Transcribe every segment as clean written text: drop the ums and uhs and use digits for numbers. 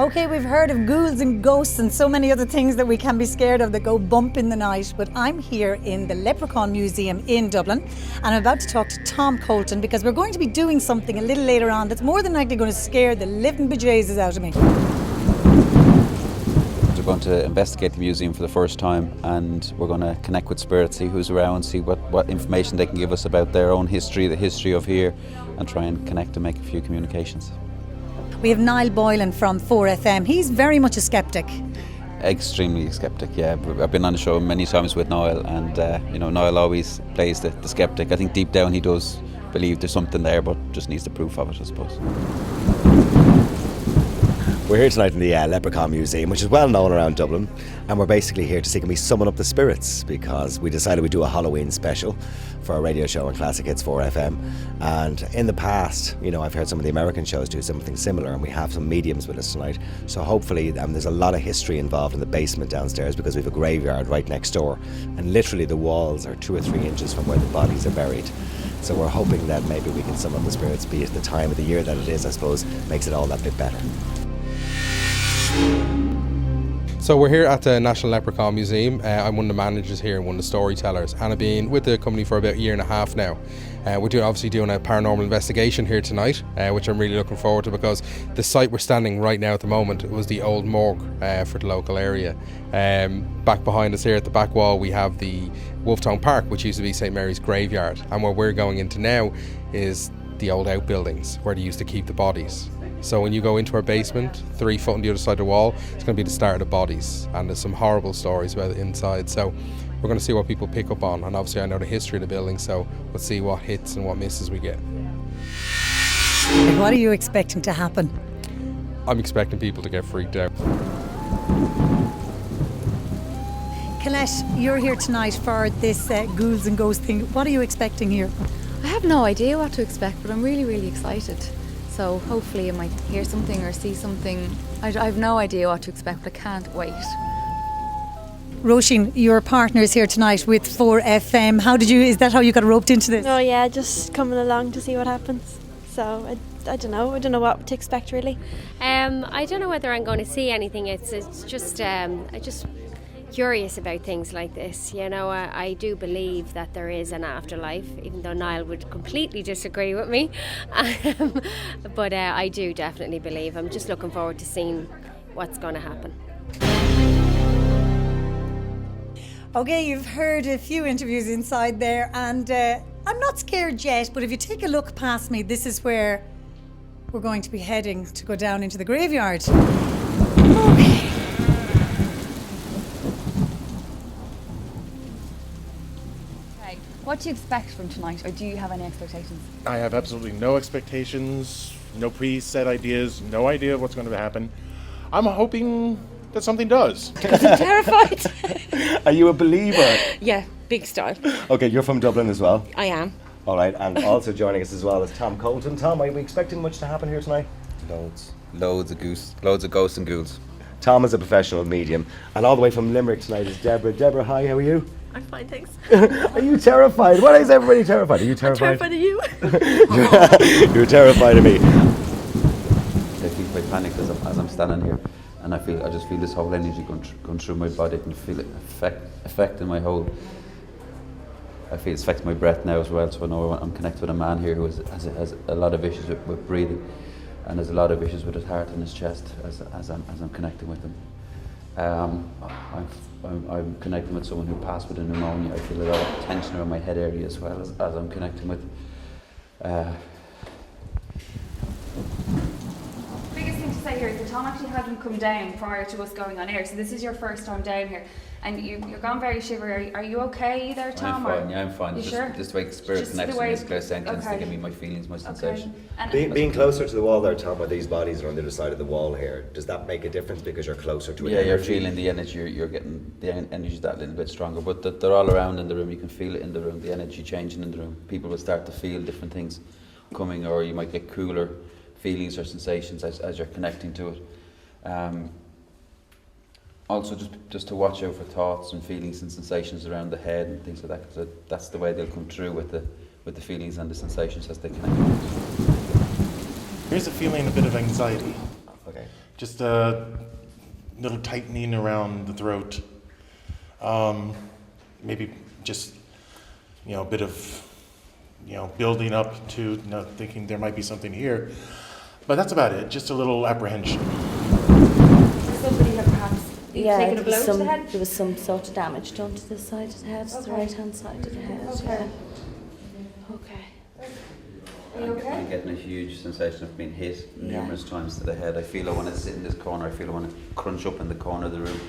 Okay, we've heard of ghouls and ghosts and so many other things that we can be scared of that go bump in the night, but I'm here in the Leprechaun Museum in Dublin and I'm about to talk to Tom Colton because we're going to be doing something a little later on that's more than likely going to scare the living bejesus out of me. We're going to investigate the museum for the first time and we're going to connect with spirits, see who's around, see what information they can give us about their own history, the history of here, and try and connect and make a few communications. We have Niall Boylan from 4FM. He's very much a skeptic. Extremely skeptic, yeah. I've been on the show many times with Niall and Niall always plays the skeptic. I think deep down he does believe there's something there but just needs the proof of it, I suppose. We're here tonight in the Leprechaun Museum, which is well known around Dublin, and we're basically here to see can we summon up the spirits because we decided we'd do a Halloween special for our radio show on Classic Hits 4FM. And in the past, I've heard some of the American shows do something similar, and we have some mediums with us tonight. So hopefully, there's a lot of history involved in the basement downstairs because we have a graveyard right next door, and literally the walls are 2 or 3 inches from where the bodies are buried. So we're hoping that maybe we can summon up the spirits, be it the time of the year that it is, I suppose, makes it all that bit better. So we're here at the National Leprechaun Museum. I'm one of the managers here and one of the storytellers, and I've been with the company for about a year and a half now. We're obviously doing a paranormal investigation here tonight, which I'm really looking forward to because the site we're standing right now at the moment was the old morgue for the local area. Back behind us here at the back wall we have the Wolftown Park, which used to be St Mary's graveyard, and where we're going into now is the old outbuildings where they used to keep the bodies. So when you go into our basement, 3 foot on the other side of the wall, it's going to be the start of the bodies, and there's some horrible stories about it inside. So we're going to see what people pick up on, and obviously I know the history of the building, so we'll see what hits and what misses we get. What are you expecting to happen? I'm expecting people to get freaked out. Colette, you're here tonight for this ghouls and ghosts thing. What are you expecting here? I have no idea what to expect, but I'm really, really excited. So hopefully I might hear something or see something. I have no idea what to expect, but I can't wait. Roisin, your partner is here tonight with 4FM. Is that how you got roped into this? Oh yeah, just coming along to see what happens. So I don't know what to expect really. I don't know whether I'm going to see anything. It's just I just curious about things like this. I do believe that there is an afterlife, even though Niall would completely disagree with me. But I do definitely believe. I'm just looking forward to seeing what's going to happen. Okay, you've heard a few interviews inside there, and I'm not scared yet, but if you take a look past me, this is where we're going to be heading to go down into the graveyard. Okay. What do you expect from tonight, or do you have any expectations? I have absolutely no expectations, no preset ideas, no idea what's going to happen. I'm hoping that something does. I'm terrified. Are you a believer? Yeah, big style. Okay, you're from Dublin as well? I am. All right, and also joining us as well is Tom Colton. Tom, are we expecting much to happen here tonight? Loads of ghosts and ghouls. Tom is a professional medium, and all the way from Limerick tonight is Deborah. Deborah, hi, how are you? I'm fine, thanks. Are you terrified? Why is everybody terrified? Are you terrified? I'm terrified of you. You're terrified of me. I feel quite panicked as I'm standing here, and I just feel this whole energy going through my body. I can feel it affecting my whole. I feel it's affecting my breath now as well. So I know I'm connected with a man here who has a lot of issues with breathing, and has a lot of issues with his heart and his chest as I'm connecting with him. I'm connecting with someone who passed with a pneumonia. I feel a lot of tension around my head area as well as I'm connecting with. Biggest thing to say here is that Tom actually had him come down prior to us going on air, so this is your first time down here, and you're gone very shivery. Are you okay there, Tom? I'm fine. You sure? Just the way the spirit connects to me is close sentence to give me my feelings, my sensation. Being closer to the wall there, Tom, where these bodies are on the other side of the wall here, does that make a difference because you're closer to it? Yeah, you're feeling the energy, you're getting the energy that little bit stronger, but they're all around in the room. You can feel it in the room, the energy changing in the room. People will start to feel different things coming, or you might get cooler feelings or sensations as you're connecting to it. Also, just to watch out for thoughts and feelings and sensations around the head and things like that, because that's the way they'll come through with the feelings and the sensations as they connect. Here's a feeling, a bit of anxiety. Okay. just a little tightening around the throat. Maybe just, a bit of, building up to, thinking there might be something here. But that's about it, just a little apprehension. Somebody had perhaps taken a blow to the head? There was some sort of damage done to this side of the head, the right-hand side of the head. Okay. Okay. Are you okay? I'm getting a huge sensation of being hit numerous times to the head. I feel I want to sit in this corner. I feel I want to crunch up in the corner of the room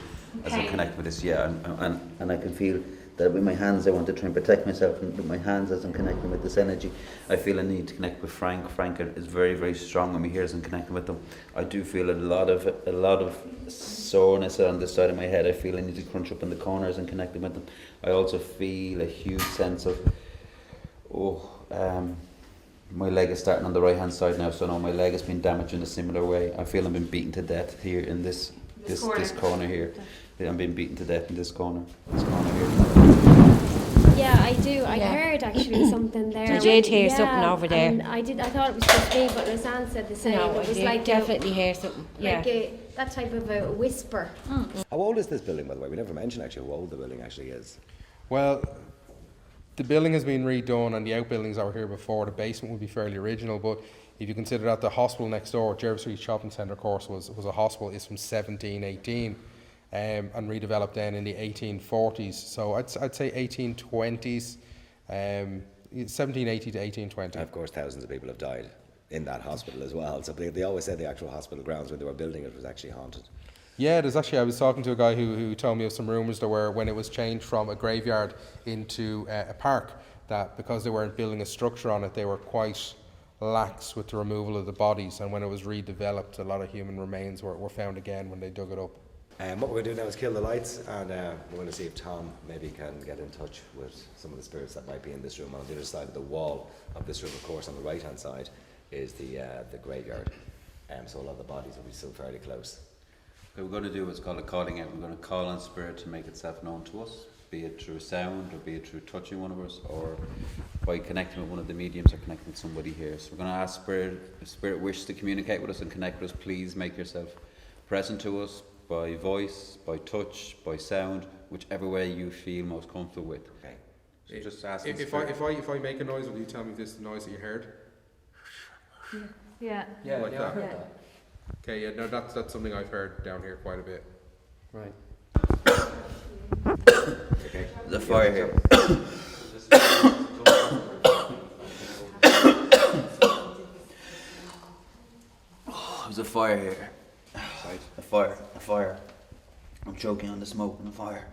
as I connect with this. Yeah, and I can feel that with my hands I want to try and protect myself, and with my hands as I'm connecting with this energy, I feel I need to connect with Frank. Frank is very, very strong on me here as I'm connecting with them. I do feel a lot of soreness on this side of my head. I feel I need to crunch up in the corners and connecting with them. I also feel a huge sense of, my leg is starting on the right hand side now, so now my leg has been damaged in a similar way. I feel I'm being beaten to death here in this corner here. I'm being beaten to death in this corner here. Yeah, I do. I heard actually something there. You did hear something over there. And I thought it was just me, but Roseanne said the same. No, it was you like definitely hear something. Yeah. like that type of a whisper. How old is this building, by the way? We never mentioned actually how old the building actually is. Well, the building has been redone and the outbuildings that were here before, the basement would be fairly original, but if you consider that the hospital next door, Jervis Street Shopping Centre, of course, was a hospital, is from 1718 and redeveloped then in the 1840s. So I'd say 1820s, 1780 to 1820. And of course, thousands of people have died in that hospital as well. So they always said the actual hospital grounds when they were building it was actually haunted. Yeah, there's actually, I was talking to a guy who told me of some rumours there were when it was changed from a graveyard into a park, that because they weren't building a structure on it, they were quite lax with the removal of the bodies, and when it was redeveloped, a lot of human remains were found again when they dug it up. What we're going to do now is kill the lights, and we're going to see if Tom maybe can get in touch with some of the spirits that might be in this room. On the other side of the wall of this room, of course, on the right hand side is the graveyard, so a lot of the bodies will be still fairly close. What we're going to do what's called a calling out. We're going to call on spirit to make itself known to us, be it through sound or be it through touching one of us, or by connecting with one of the mediums or connecting with somebody here. So we're going to ask spirit, if spirit wishes to communicate with us and connect with us, please make yourself present to us by voice, by touch, by sound, whichever way you feel most comfortable with. Okay. So just ask. If I make a noise, will you tell me if this is the noise that you heard? Yeah. Like that? Yeah. Okay, yeah, no, that's something I've heard down here quite a bit. Right. Okay. The fire here. There's a fire here. A fire. I'm choking on the smoke and the fire.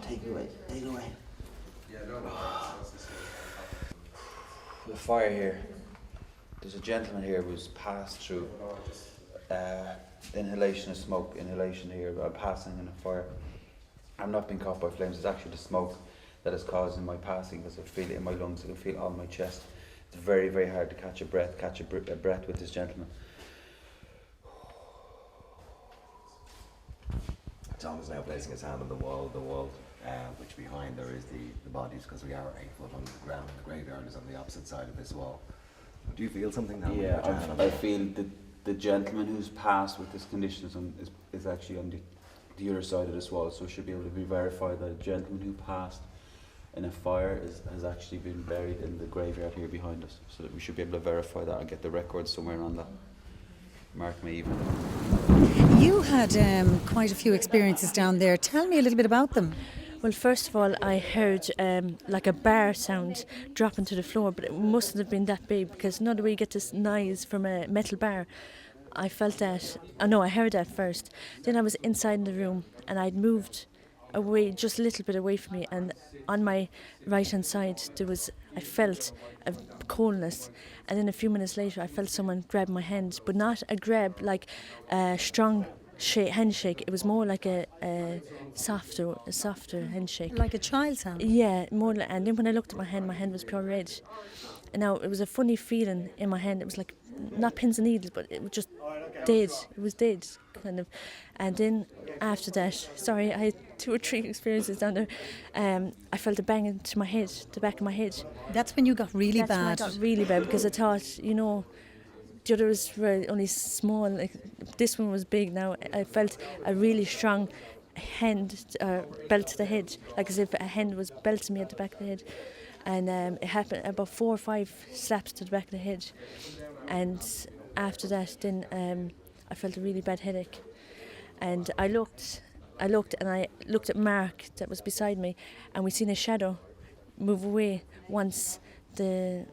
Take it away. Yeah, no. The fire here. There's a gentleman here who's passed through inhalation of smoke, inhalation here, passing in a fire. I'm not being caught by flames, it's actually the smoke that is causing my passing, because I feel it in my lungs, I can feel it on my chest. It's very, very hard to catch a breath with this gentleman. Tom is now placing his hand on the wall, which behind there is the bodies, because we are 8 foot under the ground. The graveyard is on the opposite side of this wall. Do you feel something now? Yeah, I feel the gentleman who's passed with this condition is actually on the other side of this wall, so it should be able to be verified that a gentleman who passed in a fire has actually been buried in the graveyard here behind us, so that we should be able to verify that and get the records somewhere on that. Mark me even. You had quite a few experiences down there. Tell me a little bit about them. Well, first of all, I heard like a bar sound dropping to the floor, but it mustn't have been that big, because not the way you get this noise from a metal bar. I felt that. I heard that first. Then I was inside the room and I'd moved away, just a little bit away from me, and on my right hand side I felt a coldness, and then a few minutes later I felt someone grab my hand, but not a grab like a strong handshake. It was more like a softer handshake, like a child's hand. Yeah, more. And then when I looked at my hand was pure red. now it was a funny feeling in my hand. It was like, not pins and needles, but it was just dead. It was dead, kind of. And then after that, sorry, I had 2 or 3 experiences down there. I felt a bang into my head, the back of my head. That's when you got really That's when I bad. got really bad, because I thought, you know, the others were only small. Like, this one was big. Now I felt a really strong hand belt to the head, like as if a hand was belting me at the back of the head. And it happened about 4 or 5 slaps to the back of the head. And after that, then I felt a really bad headache. And I looked and I looked at Mark that was beside me, and we seen a shadow move away once the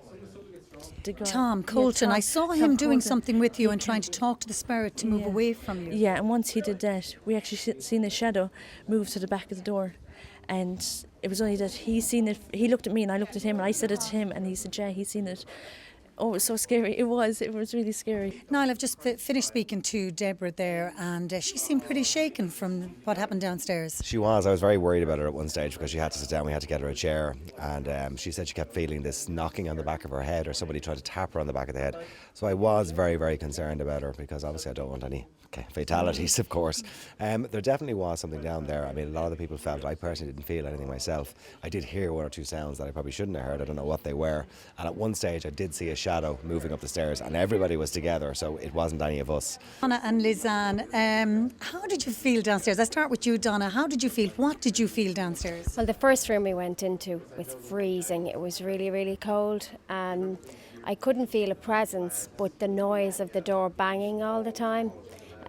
guy. Tom Colton, Tom, I saw Tom him doing Colton. something with you and trying to talk to the spirit to move away from you. Yeah, and once he did that, we actually seen a shadow move to the back of the door. And it was only that he seen it. He looked at me and I looked at him, and I said it to him, and he said, yeah, he seen it. Oh, it was so scary. It was really scary. Niall, I've just finished speaking to Deborah there, and she seemed pretty shaken from what happened downstairs. She was. I was very worried about her at one stage because she had to sit down. We had to get her a chair, and she said she kept feeling this knocking on the back of her head, or somebody tried to tap her on the back of the head. So I was very, very concerned about her, because obviously I don't want any fatalities, of course. There definitely was something down there. I mean, a lot of the people felt. I personally didn't feel anything myself. I did hear 1 or 2 sounds that I probably shouldn't have heard. I don't know what they were. And at one stage I did see a shadow moving up the stairs, and everybody was together, so it wasn't any of us. Donna and Lizanne, how did you feel downstairs? Let's start with you, Donna. How did you feel? What did you feel downstairs? Well, the first room we went into was freezing. It was really, really cold. I couldn't feel a presence, but the noise of the door banging all the time.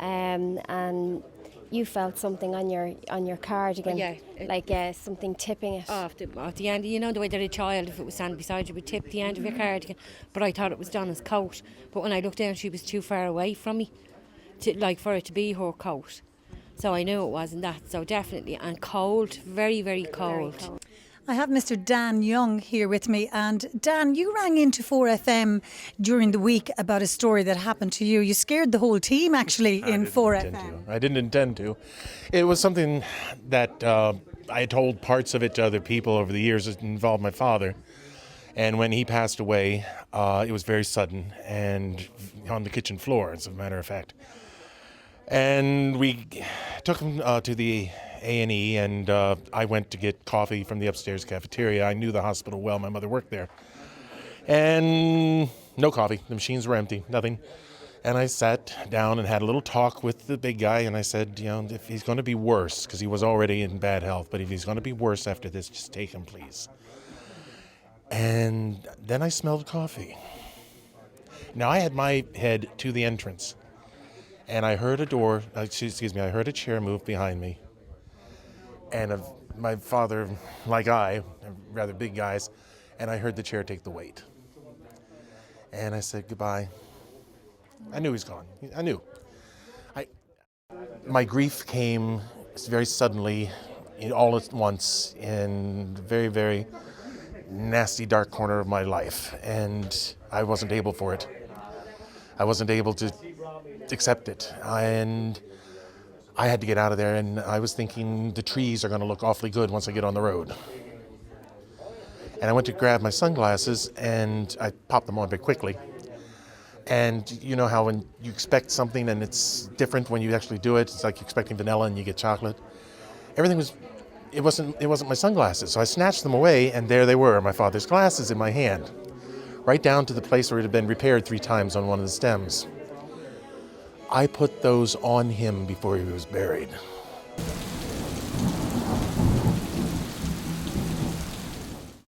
And you felt something on your cardigan, like something tipping it. Off the end, you know the way that a child, if it was standing beside you, would tip the end of your cardigan. But I thought it was Donna's coat. But when I looked down, she was too far away from me, for it to be her coat. So I knew it wasn't that. So definitely, and cold, very, very cold. Very cold. I have Mr. Dan Young here with me, and Dan, you rang into 4FM during the week about a story that happened to you. You scared the whole team, actually, in 4FM. I didn't intend to. It was something that I had told parts of it to other people over the years. It involved my father, and when he passed away, it was very sudden and on the kitchen floor, as a matter of fact. And we took him to the A&E, and I went to get coffee from the upstairs cafeteria. I knew the hospital well. My mother worked there. And no coffee. The machines were empty, nothing. And I sat down and had a little talk with the big guy, and I said, if he's going to be worse, because he was already in bad health, but if he's going to be worse after this, just take him, please. And then I smelled coffee. Now, I had my head to the entrance, and I heard I heard a chair move behind me. And my father, like I, rather big guys, and I heard the chair take the weight. And I said goodbye. I knew he was gone. I knew. My grief came very suddenly, all at once, in a very, very nasty, dark corner of my life. And I wasn't able for it. I wasn't able to accept it. And I had to get out of there, and I was thinking the trees are going to look awfully good once I get on the road. And I went to grab my sunglasses, and I popped them on very quickly. And you know how when you expect something and it's different when you actually do it, it's like you're expecting vanilla and you get chocolate. It wasn't my sunglasses. So I snatched them away, and there they were, my father's glasses in my hand, right down to the place where it had been repaired 3 times on one of the stems. I put those on him before he was buried.